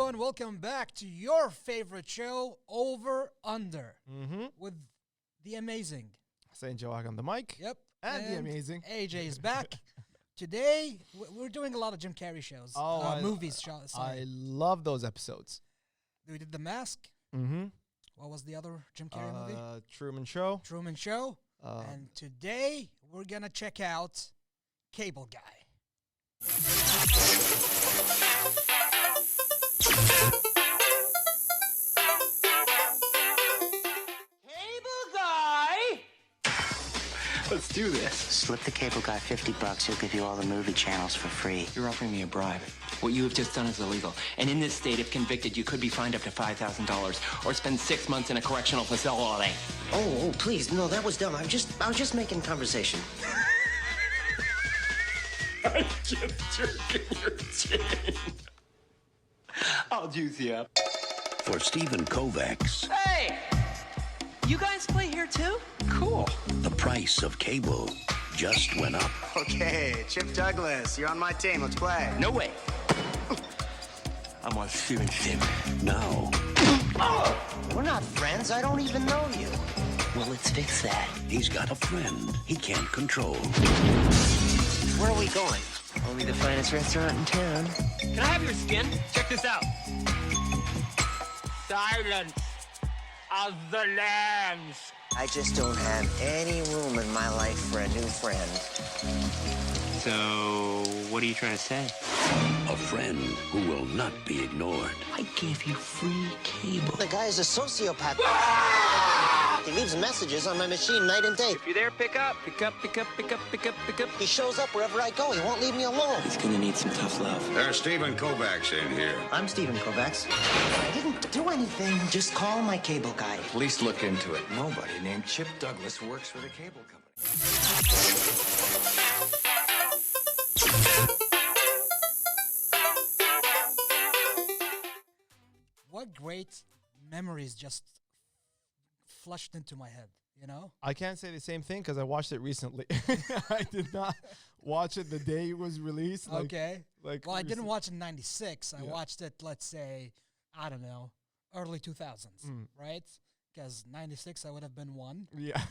everyone. Welcome back to your favorite show, Over Under, with the amazing. St. Joach on the mic. Yep. And the amazing. AJ is back. Today, we're doing a lot of Jim Carrey shows. Movies. Sorry. I love those episodes. We did The Mask. Mm-hmm. What was the other Jim Carrey movie? Truman Show. Truman Show. And today, we're going to check out Cable Guy. Let's do this. Slip the cable guy $50. He'll give you all the movie channels for free. You're offering me a bribe. What you have just done is illegal. And in this state, if convicted, you could be fined up to $5,000 or spend 6 months in a correctional facility. Oh, please. No, that was dumb. I was just making conversation. I'm just jerking your chin. I'll juice you up. For Stephen Kovacs, Hey! You guys play here too? Cool. the price of cable just went up. Okay, Chip Douglas, you're on my team. Let's play. No way. I'm on Steven's team. Now, We're not friends. I don't even know you. Well, let's fix that. he's got a friend he can't control. Where are we going? Only the finest restaurant in town. Can I have your skin? Check this out. Silence of the Lambs. I just don't have any room in my life for a new friend. So, what are you trying to say? A friend who will not be ignored. I gave you free cable. The guy is a sociopath. He leaves messages on my machine night and day. If you're there, pick up. Pick up, pick up, pick up, pick up, pick up. He shows up wherever I go. He won't leave me alone. He's gonna need some tough love. There's Stephen Kovacs in here. I'm Stephen Kovacs. I didn't do anything. Just call my cable guy. Police look into it. Nobody named Chip Douglas works for the cable company. What great memories just flushed into my head, you know? I can't say the same thing because I watched it recently. I did not watch it the day it was released. Okay. Well, I didn't recent- watch it in 96. I Yeah. watched it, let's say, I don't know, early 2000s, right? Because 96, I would have been one. Yeah.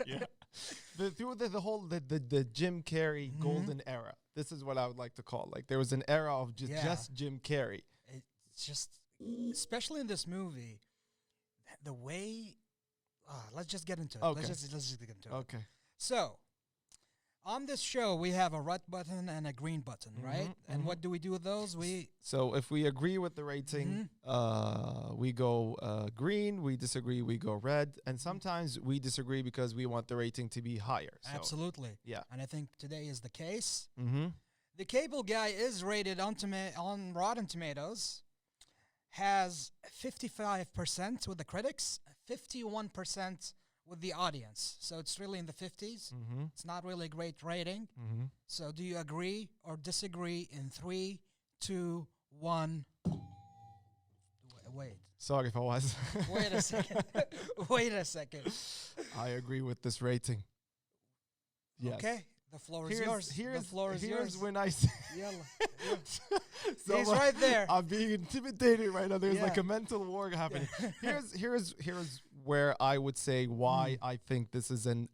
Yeah. The Jim Carrey golden era. This is what I would like to call. Like there was an era of just Jim Carrey. It's just, especially in this movie, the way. Let's just get into it. Okay. Let's just get into it. Okay. So, on this show, we have a red button and a green button, right? And what do we do with those? So if we agree with the rating, we go green. We disagree, we go red. And sometimes we disagree because we want the rating to be higher. So, Absolutely. Yeah. And I think today is the case. Mm-hmm. The Cable Guy is rated on Rotten Tomatoes, has 55% with the critics, 51% with the audience. So it's really in the 50s. It's not really a great rating. So do you agree or disagree in 3, 2, 1? Wait. Sorry if I was. Wait a second. Wait a second. I agree with this rating. Yes. Okay. The floor is yours. The floor is here's yours. when I say Yalla. So He's right there. I'm being intimidated right now. There's like Yeah. a mental war happening. Here's where I would say why I think this is an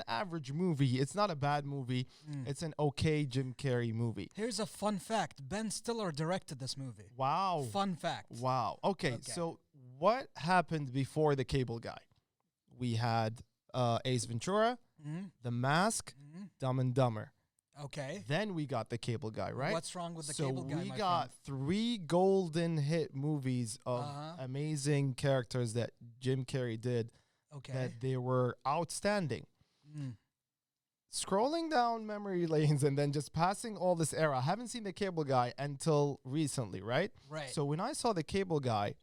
average movie. It's not a bad movie. It's an okay Jim Carrey movie. Here's a fun fact. Ben Stiller directed this movie. Wow. Fun fact. Wow. Okay. So what happened before The Cable Guy? We had Ace Ventura, The Mask, Dumb and Dumber. Okay. Then we got The Cable Guy, right? What's wrong with The So Cable Guy, we my got friend? 3 golden hit movies of amazing characters that Jim Carrey did Okay. that they were outstanding. Scrolling down memory lanes and then just passing all this era. I haven't seen The Cable Guy until recently, right? Right. So when I saw The Cable Guy,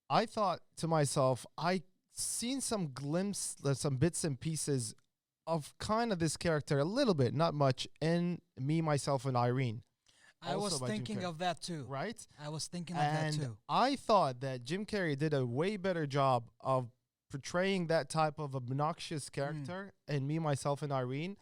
I thought to myself, I seen some some bits and pieces of kind of this character a little bit, not much, in Me, Myself, and Irene. I also was by Jim thinking Carrey. of that too. Right? I was thinking of that And too. I thought that Jim Carrey did a way better job of portraying that type of obnoxious character in Me, Myself, and Irene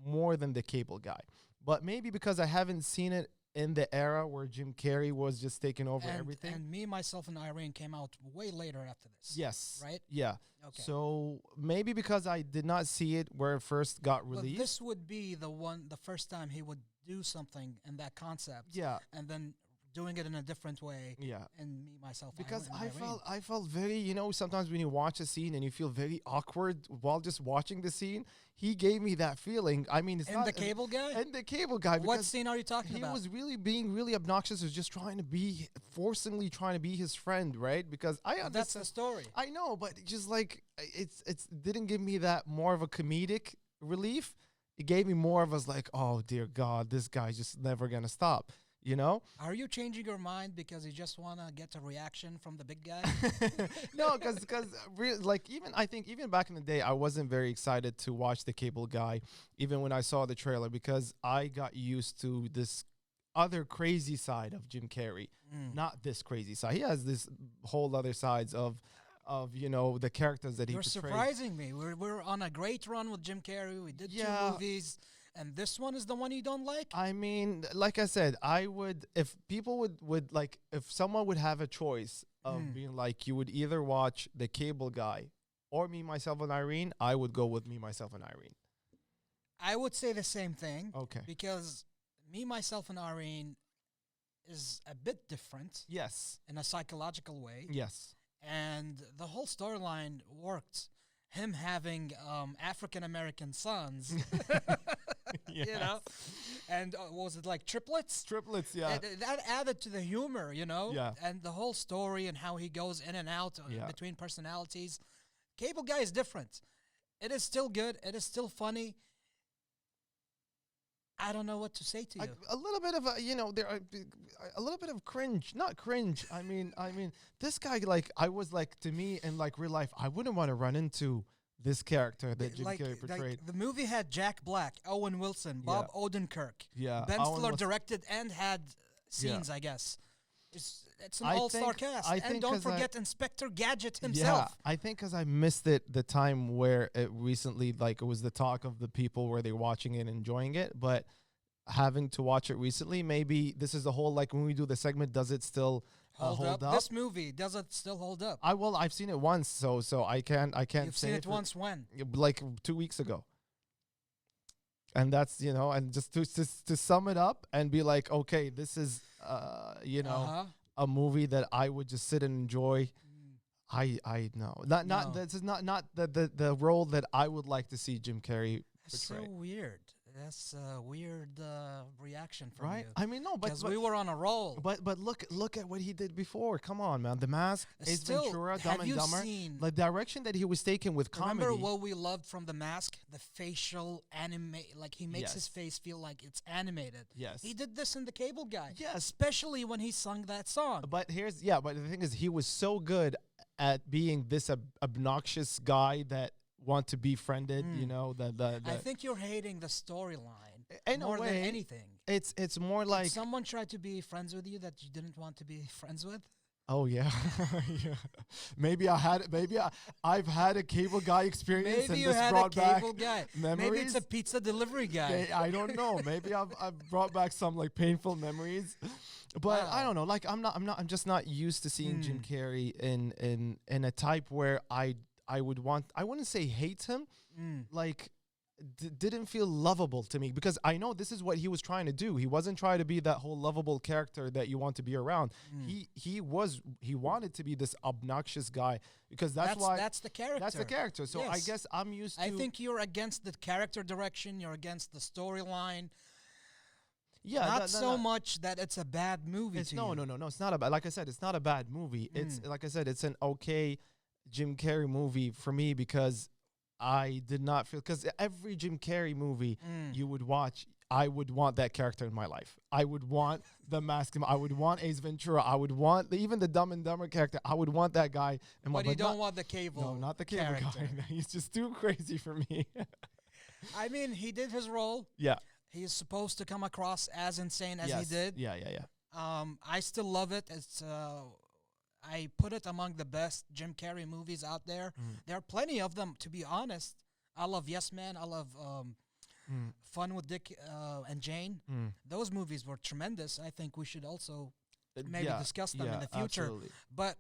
more than The Cable Guy. But maybe because I haven't seen it in the era where Jim Carrey was just taking over everything. And Me, Myself, and Irene came out way later after this. Yes. Right? Yeah. Okay. So maybe because I did not see it where it first got But released. this would be the first time he would do something in that concept. Yeah. And then doing it in a different way. Yeah. And Me, Myself, Because and I Irene. felt very, sometimes when you watch a scene and you feel very awkward while just watching the scene, he gave me that feeling. I mean, it's And not the cable guy? And the cable guy. What because scene are you talking he about? was really being really obnoxious. He was just forcingly trying to be his friend, right? Because I understand. That's the story. I know, but just like it's didn't give me that more of a comedic relief. It gave me more of a like, oh dear God, this guy's just never gonna stop. Are you changing your mind because you just want to get a reaction from the big guy? No, because like even back in the day, I wasn't very excited to watch the cable guy, even when I saw the trailer, because I got used to this other crazy side of Jim Carrey, not this crazy side. He has this whole other sides of the characters that he You're portrayed. surprising me. We're on a great run with Jim Carrey. We did 2 movies, and this one is the one you don't like? I mean, like I said, I would, if people would like, if someone would have a choice of being like, you would either watch the cable guy or Me, Myself, and Irene, I would go with Me, Myself, and Irene. I would say the same thing. Okay. Because Me, Myself, and Irene is a bit different Yes. in a psychological way. Yes. And the whole storyline worked. Him having African American sons, and what was it, like triplets? Triplets, yeah. And that added to the humor, Yeah. and the whole story and how he goes in and out Yeah. between personalities. Cable Guy is different. It is still good. It is still funny. I don't know what to say to you. A little bit of there are a little bit of cringe, not cringe. I mean, this guy, like, I was like, to me in like real life, I wouldn't want to run into this character that Jim Carrey portrayed. The movie had Jack Black, Owen Wilson, Bob Odenkirk. Yeah, Ben Owen Stiller was- directed and had scenes, I guess. It's an I all-star think- cast. I And think don't 'cause forget Inspector Gadget himself. Yeah, I think because I missed it the time where it recently, like, it was the talk of the people where they're watching it and enjoying it, but having to watch it recently, maybe this is the whole, like, when we do the segment, does it still hold up? This movie, does it still hold up? I've seen it once, so I can't You've say seen it for- once when? like 2 weeks ago. And that's, and just to sum it up and be like, okay, this is Uh-huh. a movie that I would just sit and enjoy. I know. No. This is not the role that I would like to see Jim Carrey That's portray. so weird. That's a weird reaction from Right? you. I mean, no, but Because we were on a roll. But look at what he did before. Come on, man. The Mask, Ace Still, Ventura, have Dumb and you Dumber. seen- The direction that he was taking with comedy. Remember what we loved from The Mask? The facial like he makes his Yes. face feel like it's animated. Yes. He did this in The Cable Guy. Yes. Especially when he sung that song. But but the thing is, he was so good at being this obnoxious guy that want to be friended. I think you're hating the storyline in a more than way, anything. It's more like, Someone tried to be friends with you that you didn't want to be friends with? oh yeah, yeah. Maybe I've had a cable guy experience, Maybe and you this had a brought back cable guy. memories. Maybe it's a pizza delivery guy. Okay, I don't know. Maybe I've brought back some like painful memories, but I Wow. don't know. Like I'm just not used to seeing Jim Carrey in a type where I wouldn't say hate him, like didn't feel lovable to me, because I know this is what he was trying to do. He wasn't trying to be that whole lovable character that you want to be around. He wanted to be this obnoxious guy, because that's why That's the character. That's the character. So I Yes. guess I'm used to. I think you're against the character direction. You're against the storyline. yeah, Not so much that it's a bad movie. It's to no. you. It's not a bad. Like I said, it's not a bad movie. It's like I said, it's an okay Jim Carrey movie for me, because I did not feel, because every Jim Carrey movie you would watch, I would want that character in my life. I would want the Mask. I would want Ace Ventura. I would want even the Dumb and Dumber character. I would want that guy in my. But you don't not- want the cable. No, not the cable character. guy. He's just too crazy for me. I mean, he did his role. Yeah. He is supposed to come across as insane as he Yes. did. Yeah. I still love it. It's I put it among the best Jim Carrey movies out there. There are plenty of them, to be honest. I love Yes Man. I love Fun with Dick and Jane. Those movies were tremendous. I think we should also maybe discuss them in the future. Absolutely. But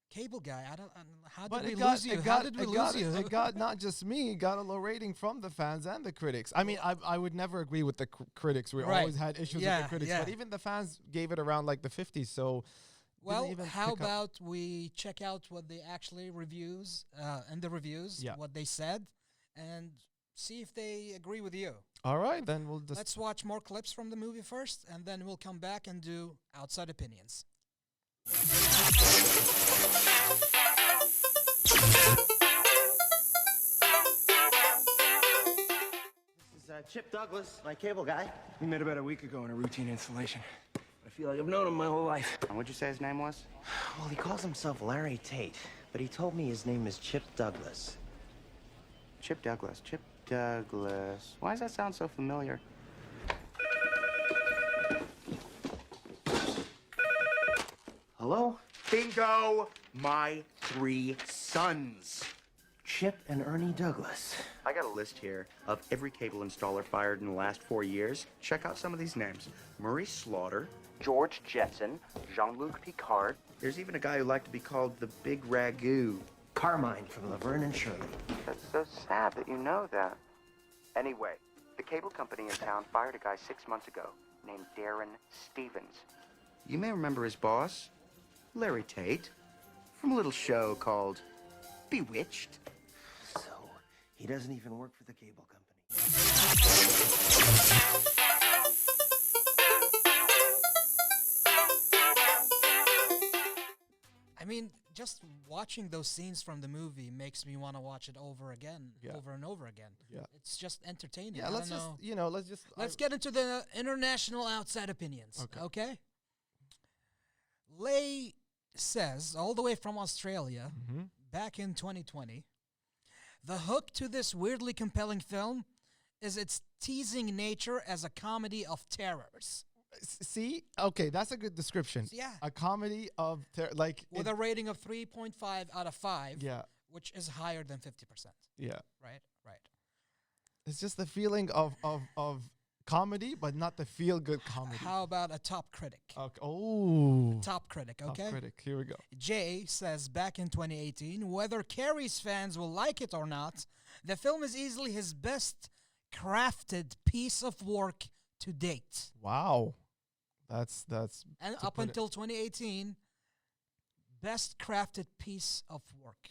Cable Guy, I don't. How But did we it got, lose you? it How got, did we it lose got, you? it got not just me, it got a low rating from the fans and the critics. I mean, I would never agree with the critics. We Right. always had issues with Yeah, the critics, yeah. but even the fans gave it around like the 50s. So, Well, didn't even how pick up- about we check out what they actually reviews and the reviews, Yeah. what they said, and see if they agree with you. All right, then we'll just. Let's watch more clips from the movie first, and then we'll come back and do outside opinions. This is Chip Douglas, my cable guy. We met about a week ago in a routine installation. I feel like I've known him my whole life. And what'd you say his name was? Well, he calls himself Larry Tate, but he told me his name is Chip Douglas. Chip Douglas. Chip Douglas. Why does that sound so familiar? Hello? Bingo! My 3 sons. Chip and Ernie Douglas. I got a list here of every cable installer fired in the last 4 years. Check out some of these names. Murray Slaughter, George Jetson, Jean-Luc Picard. There's even a guy who liked to be called the Big Ragu. Carmine from Laverne and Shirley. That's so sad that you know that. Anyway, the cable company in town fired a guy 6 months ago named Darren Stevens. You may remember his boss, Larry Tate, from a little show called Bewitched. So, he doesn't even work for the cable company. I mean, just watching those scenes from the movie makes me want to watch it over again, Yeah. over and over again. Yeah. It's just entertaining. Yeah, I let's don't just, know. let's just. Let's get into the international outside opinions. Okay. Okay. Lay says, all the way from Australia, back in 2020, the hook to this weirdly compelling film is its teasing nature as a comedy of terrors. See, okay, that's a good description. Yeah. A comedy of With a rating of 3.5 out of 5, yeah, which is higher than 50%. yeah. Right? Right. It's just the feeling of comedy, but not the feel good comedy. How about a top critic? Okay. Oh, Top critic, top okay? critic. Here we go. Jay says back in 2018, whether Carrie's fans will like it or not, the film is easily his best crafted piece of work to date. Wow, that's And to up put it- until 2018, best crafted piece of work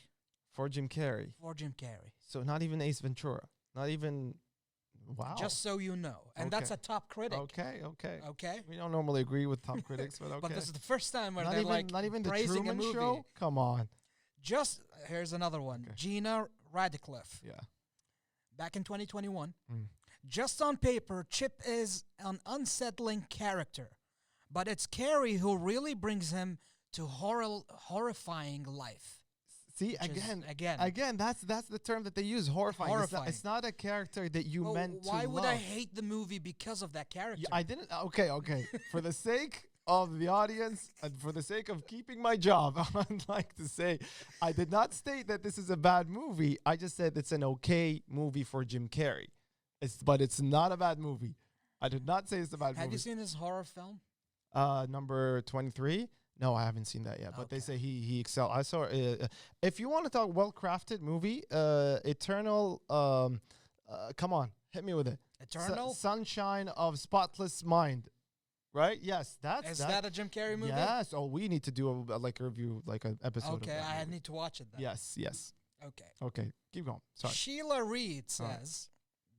for Jim Carrey. for Jim Carrey. So not even Ace Ventura. Not even. Wow. Just so you know. And that's Okay. a top critic. Okay. Okay. Okay? We don't normally agree with top critics, but okay. But this is the first time where not they're even like not even the praising Truman a movie. Show. Come on. Just here's another one. Okay. Gina Radcliffe. Yeah. Back in 2021. Mm. Just on paper, Chip is an unsettling character, but it's Carrie who really brings him to horrifying life. See, Which is- again, again. That's the term that they use. Horrifying. Horrifying. It's not a character that you Well, meant to why would I love. hate the movie because of that character? Yeah, I didn't. Okay. For the sake of the audience and for the sake of keeping my job, I'd like to say I did not state that this is a bad movie. I just said it's an okay movie for Jim Carrey. But it's not a bad movie. I did not say it's a bad Have movie. you seen his horror film? Number 23. No, I haven't seen that yet. But they Okay. say he excelled. I saw. If you want to talk well-crafted movie, Eternal. Come on, hit me with it. Eternal? Sunshine of Spotless Mind. Right? Yes, that's Is that a Jim Carrey movie? Yes. Oh, we need to do a review, like an episode. Okay, of that I movie. need to watch it then. Yes. Okay. Okay. Keep going. Sorry. Sheila Reed All right. says,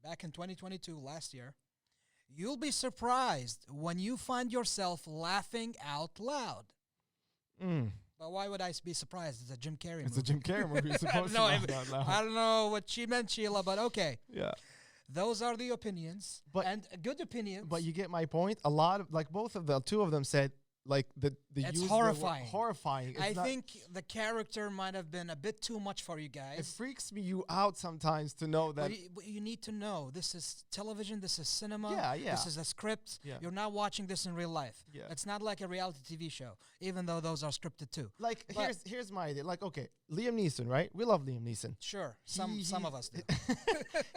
back in 2022, last year, you'll be surprised when you find yourself laughing out loud. Mm. But why would I be surprised? It's a Jim Carrey It's movie. a Jim Carrey movie. You're supposed to No, laugh out loud. I don't know what she meant, Sheila, but okay. Yeah. Those are the opinions. But- and good opinions. But you get my point. A lot of both of the two of them said like the It's use horrifying. Horrifying. It's I not- think the character might have been a bit too much for you it guys. freaks me you out sometimes to know that. But you need to know this is television, this is cinema, Yeah, yeah. this is a script. Yeah. You're not watching this in real life. Yeah. It's not like a reality TV show, even though those are scripted too. Like But- here's my idea. Like okay, Liam Neeson, right? We love Liam Neeson. Sure, some He- of us do.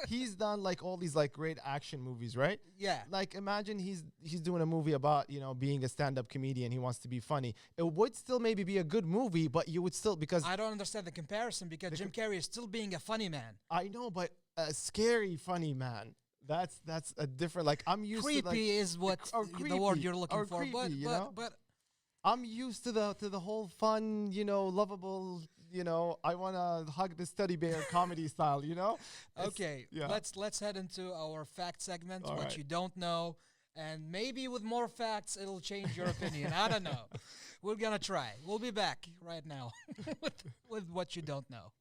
He's done like all these like great action movies, right? Yeah. Like imagine he's doing a movie about, you know, being a stand-up comedian. He wants to be funny. It would still maybe be a good movie, but you would still because I don't understand the comparison because Jim Carrey is still being a funny man. I know, but a scary funny man. That's a different like I'm used Creepy to like, is what or the word creepy, you're looking or for. creepy, you know? But I'm used to the whole fun, you know, lovable, you know, I want to hug the teddy bear comedy style, you know? It's- okay, yeah. let's head into our fact segment, All what right. you don't know, and maybe with more facts it'll change your opinion. I don't know. We're gonna try. We'll be back right now with what you don't know.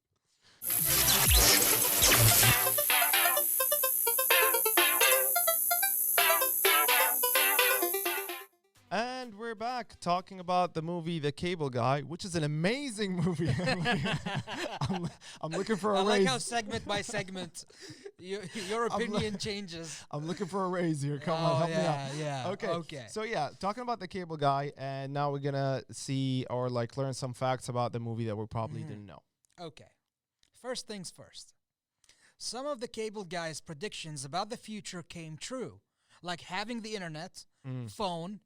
And we're back talking about the movie The Cable Guy, which is an amazing movie. I'm looking for a I like raise. how segment by segment your opinion changes. I'm looking for a raise here. Come Oh, on, help me yeah, out. yeah. Okay. So yeah, talking about The Cable Guy, and now we're gonna see or like learn some facts about the movie that we probably Mm-hmm. didn't know. Okay. First things first. Some of the Cable Guy's predictions about the future came true, like having the internet, phone,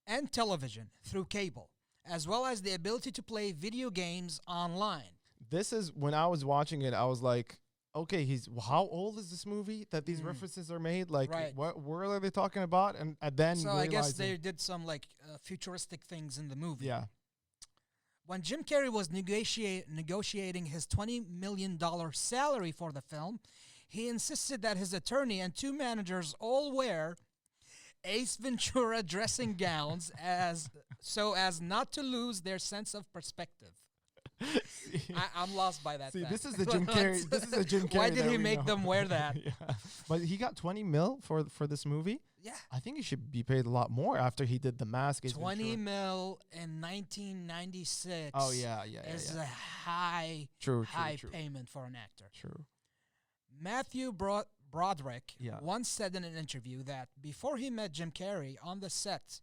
and television through cable, as well as the ability to play video games online. This is when I was watching it, I was like, okay, how old is this movie that these references are made? Like, Right. what are they talking about? And then So I guess realizing- they did some like futuristic things in the movie. yeah. When Jim Carrey was negotiating his $20 million salary for the film, he insisted that his attorney and two managers all wear Ace Ventura dressing gowns so as not to lose their sense of perspective. I'm lost by that. See, fact. this is the Jim Carrey. This is the Jim Carrey. Why did that he we make know. them wear that? Yeah. But he got 20 mil for this movie. Yeah. I think he should be paid a lot more after he did The Mask. Ace 20 Ventura. mil in 1996. Oh yeah. Is a high True. payment for an actor. True. Matthew Broderick Yeah. once said in an interview that before he met Jim Carrey on the set,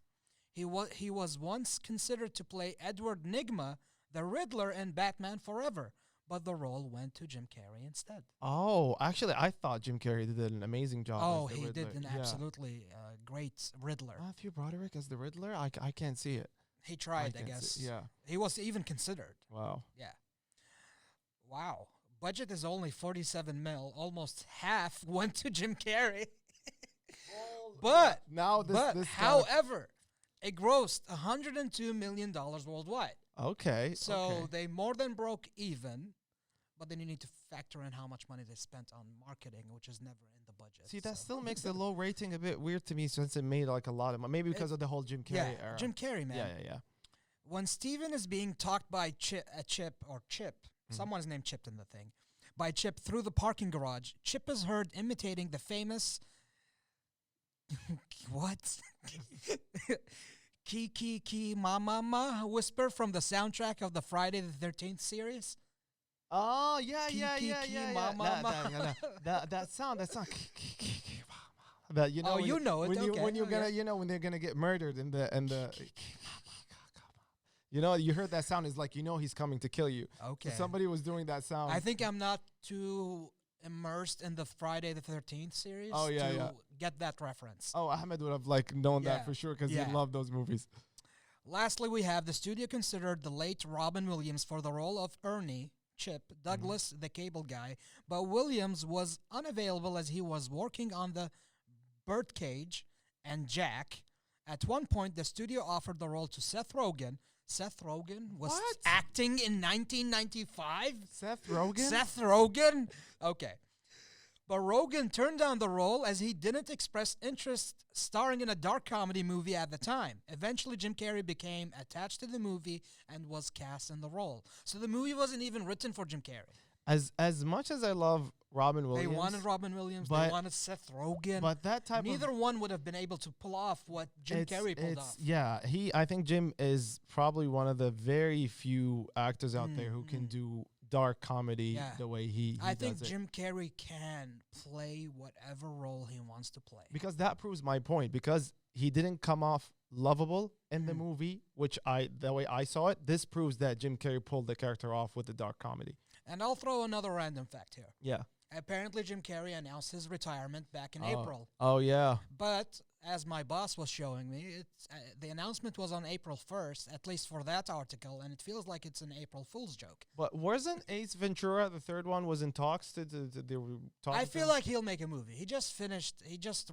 he was once considered to play Edward Nygma, the Riddler in Batman Forever, but the role went to Jim Carrey instead. Oh, actually, I thought Jim Carrey did an amazing job. Oh, as the he did Riddler. an Yeah. absolutely great Riddler. Matthew Broderick as the Riddler. I can't see it. He tried, I can't guess. see- yeah. He was even considered. Wow. Yeah. Wow. Budget is only 47 mil. Almost half went to Jim Carrey. But Now this. But this however, it grossed $102 million worldwide. okay. So okay. they more than broke even. But then you need to factor in how much money they spent on marketing, which is never in the budget. See, that so. still makes the low rating a bit weird to me since it made like a lot of money. Maybe because of the whole Jim Carrey Yeah, era. Jim Carrey, man. Yeah. When Steven is being talked by Chip, Mm-hmm. someone's named Chip in the thing, by Chip through the parking garage, Chip is heard imitating the famous what? Ki ma ma ma whisper from the soundtrack of the Friday the 13th series. Oh yeah, Ki, yeah, ki, yeah, ki, yeah, ma, yeah. ma, That, ma. that sound. That you know. Oh, when you know it, when okay. when you're Oh, gonna, yeah. when they're gonna get murdered in the. You heard that sound is like he's coming to kill you. Okay. So somebody was doing that sound. I think I'm not too immersed in the Friday the 13th series Oh, yeah, to yeah. get that reference. Oh, Ahmed would have like known Yeah, that for sure because yeah. he loved those movies. Lastly, we have the studio considered the late Robin Williams for the role of Ernie, Chip, Douglas, the cable guy, but Williams was unavailable as he was working on the Birdcage and Jack. At one point, the studio offered the role to Seth Rogen. Seth Rogen was What? acting in 1995? Seth Rogen. Seth Rogen? Okay. But Rogen turned down the role as he didn't express interest starring in a dark comedy movie at the time. Eventually, Jim Carrey became attached to the movie and was cast in the role. So the movie wasn't even written for Jim Carrey. As much as I love Robin They Williams, wanted Robin Williams. They but- wanted Seth Rogen. but that type Neither of one would have been able to pull off what Jim Carrey pulled off. Yeah, I think Jim is probably one of the very few actors out there who can do dark comedy Yeah. the way he I think does it. Jim Carrey can play whatever role he wants to play. Because that proves my point. Because he didn't come off lovable in the movie, which the way I saw it, this proves that Jim Carrey pulled the character off with the dark comedy. And I'll throw another random fact here. Yeah. Apparently, Jim Carrey announced his retirement back in April. Oh yeah. But as my boss was showing me, it's the announcement was on April 1st, at least for that article, and it feels like it's an April Fool's joke. But wasn't Ace Ventura, the third one, was in talks they were talking I to feel him? like he'll make a movie. He just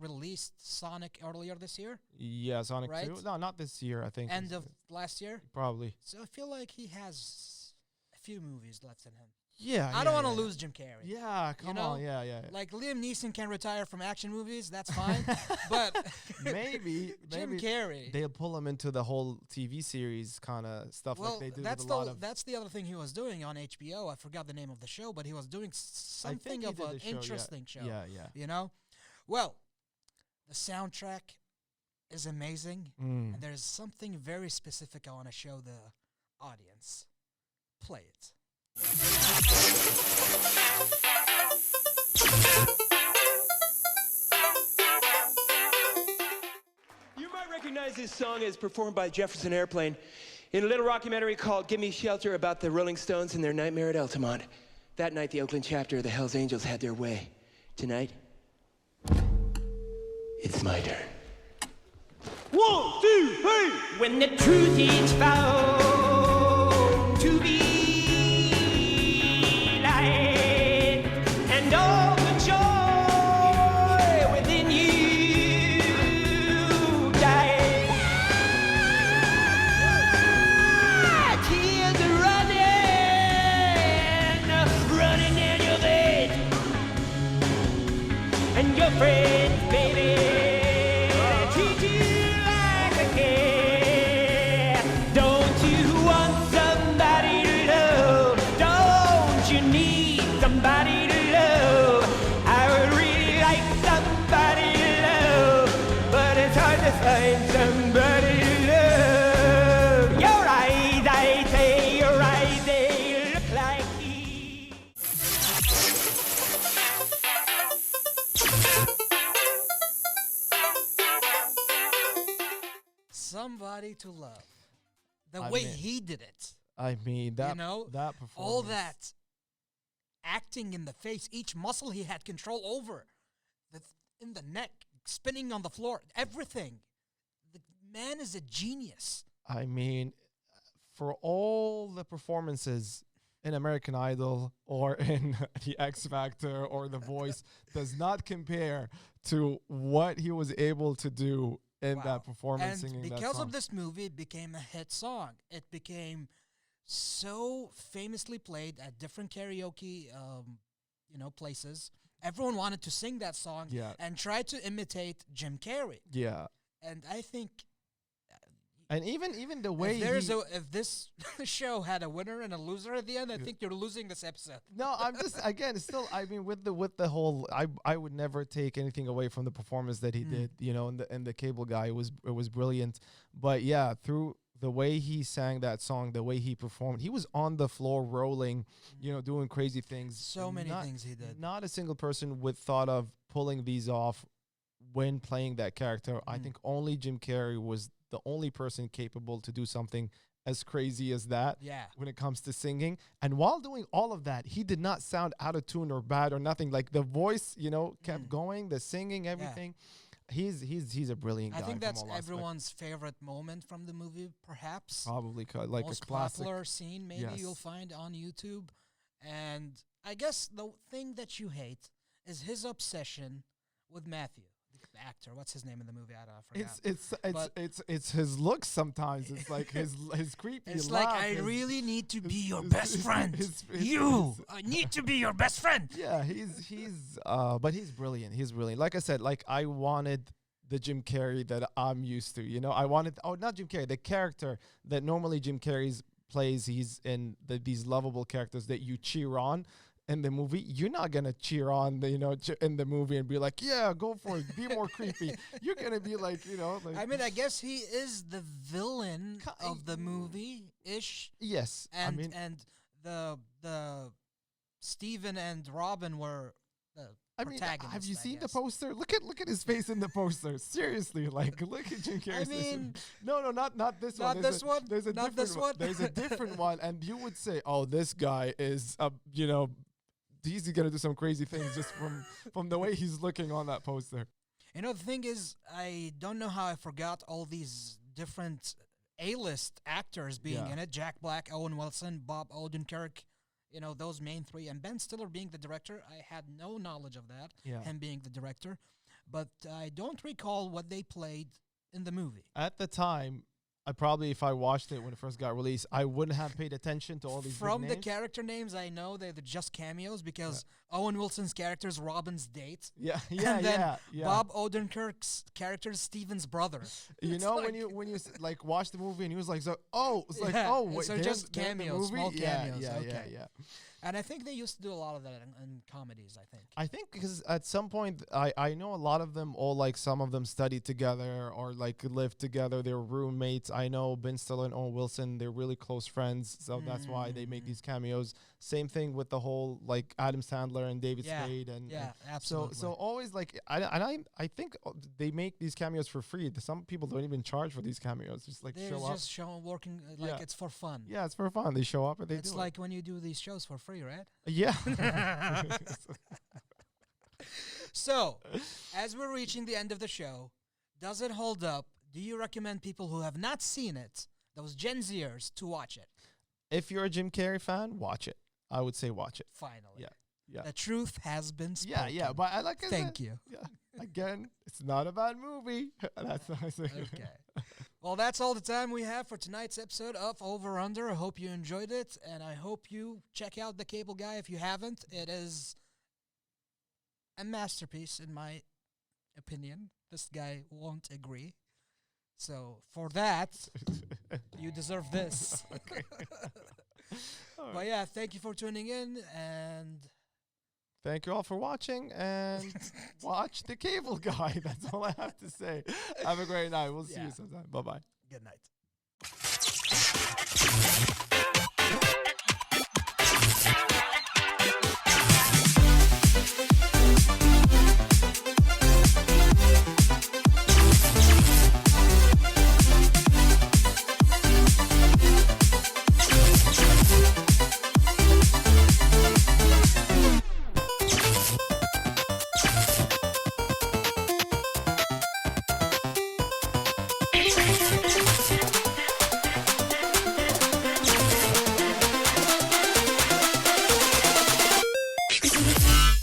released Sonic earlier this year, Yeah, Sonic right? 2. No, not this year, I think. end It's- of last year. probably. So I feel like he has a few movies left in him. Yeah. I don't want to lose Jim Carrey. Yeah, come know? on. Yeah. Like Liam Neeson can retire from action movies, that's fine. But maybe Jim Carrey. they'll pull him into the whole TV series kind of stuff Well, like they do that's with a lot of. that's the other thing he was doing on HBO. I forgot the name of the show, but he was doing I think something he of did an the show, yeah. interesting show. Yeah. You know? Well, the soundtrack is amazing, Mm. and there's something very specific I want to show the audience. Play it. You might recognize this song as performed by Jefferson Airplane in a little documentary called Give Me Shelter about the Rolling Stones and their nightmare at Altamont. That night, the Oakland chapter of the Hells Angels had their way. Tonight, it's my turn. 1, 2, 3! When the truth is found to be light, and all the joy within you dies. Tears are running down your face, and your friends, baby, treat you like a kid. Don't you want somebody to love? Don't you need somebody to love? I would really like somebody to love, but it's hard to find somebody to love. Your eyes, I say, your eyes, they look like heat. Somebody to love. The I way mean, he did it. I mean that. You know, that performance. all that acting in the face, each muscle he had control over, in the neck, spinning on the floor, everything. The man is a genius. I mean, for all the performances in American Idol or in the X Factor or The Voice, does not compare to what he was able to do in Wow. that performance, And singing that because song. of this movie, it became a hit song. It became so famously played at different karaoke, places. Everyone wanted to sing that song Yeah. and try to imitate Jim Carrey. Yeah, And I think and even the way if this show had a winner and a loser at the end, I think you're losing this episode. No, I'm just again still. I mean, with the whole, I would never take anything away from the performance that he did. You know, and the Cable Guy, it was brilliant. But yeah, through the way he sang that song, the way he performed, he was on the floor rolling, you know, doing crazy things. So many things he did. Not a single person would thought of pulling these off when playing that character. I think only Jim Carrey was the only person capable to do something as crazy as that. Yeah. When it comes to singing, and while doing all of that, he did not sound out of tune or bad or nothing. Like the voice, you know, kept going, the singing, everything. He's a brilliant guy. I think from that's all aspects. everyone's favorite moment from the movie, perhaps. Probably like Most a classic. popular scene maybe Yes. you'll find on YouTube. And I guess the thing that you hate is his obsession with Matthew, the actor. What's his name in the movie? I forgot. It's his looks sometimes. It's like his creepy. It's laugh, like, I his- really need to be your best friend. his- I need to be your best friend. Yeah, but he's brilliant. He's brilliant. Like I said, like I wanted the Jim Carrey that I'm used to. You know, I wanted not Jim Carrey, the character that normally Jim Carrey plays. He's in these lovable characters that you cheer on. in the movie, you're not gonna cheer on the in the movie and be like, yeah, go for it, be more creepy. You're gonna be like, like. I mean, I guess he is the villain of the movie ish. Yes, And I mean, and the Steven and Robin were the protagonists. have you I seen the guess. poster? Look at his face in the poster. Seriously, like, look at Jim Carrey's face. mean, no, not this one. not There's this a- one? There's a Not different this one? There's a different one, and you would say, oh, this guy is he's gonna do some crazy things just from the way he's looking on that poster. The thing is, I don't know how I forgot all these different A-list actors being Yeah. in it. Jack Black, Owen Wilson, Bob Odenkirk, those main three. And Ben Stiller being the director, I had no knowledge of that, Yeah. him being the director. But I don't recall what they played in the movie. At the time, if I watched it when it first got released, I wouldn't have paid attention to all these From big the names. character names, I know they're just cameos because Owen Wilson's character is Robin's date. Yeah, And then yeah. Bob Odenkirk's character is Steven's brother. It's when you like watch the movie and he was like, wait, so they're- just they're in the cameos, movie? small Yeah, cameos. Yeah, Okay. yeah. And I think they used to do a lot of that in comedies, I think. I think because at some point I know a lot of them all, like, some of them studied together or like lived together. They were roommates. I know Ben Stiller and Owen Wilson, they're really close friends, so that's why they make these cameos. Same thing with the whole like Adam Sandler and David Spade and absolutely. So always like I think they make these cameos for free. Some people don't even charge for these cameos. Just like They're show up. just working like Yeah. it's for fun. Yeah, it's for fun. They show up and they It's do like when you do these shows for free, right? it. Yeah. So, as we're reaching the end of the show, does it hold up? Do you recommend people who have not seen it, those Gen Zers, to watch it? If you're a Jim Carrey fan, watch it. I would say watch it. Finally. Yeah. The truth has been spoken. Yeah, but I like. Thank you. Yeah, again, it's not a bad movie. That's what I say. Okay. Well, that's all the time we have for tonight's episode of Over Under. I hope you enjoyed it, and I hope you check out The Cable Guy if you haven't. It is a masterpiece, in my opinion. This guy won't agree. So, for that, you deserve this. Okay. But yeah, thank you for tuning in, and Thank you all for watching, and watch The Cable Guy. That's all I have to say. Have a great night. We'll see you sometime. Bye-bye. good night. Thank you.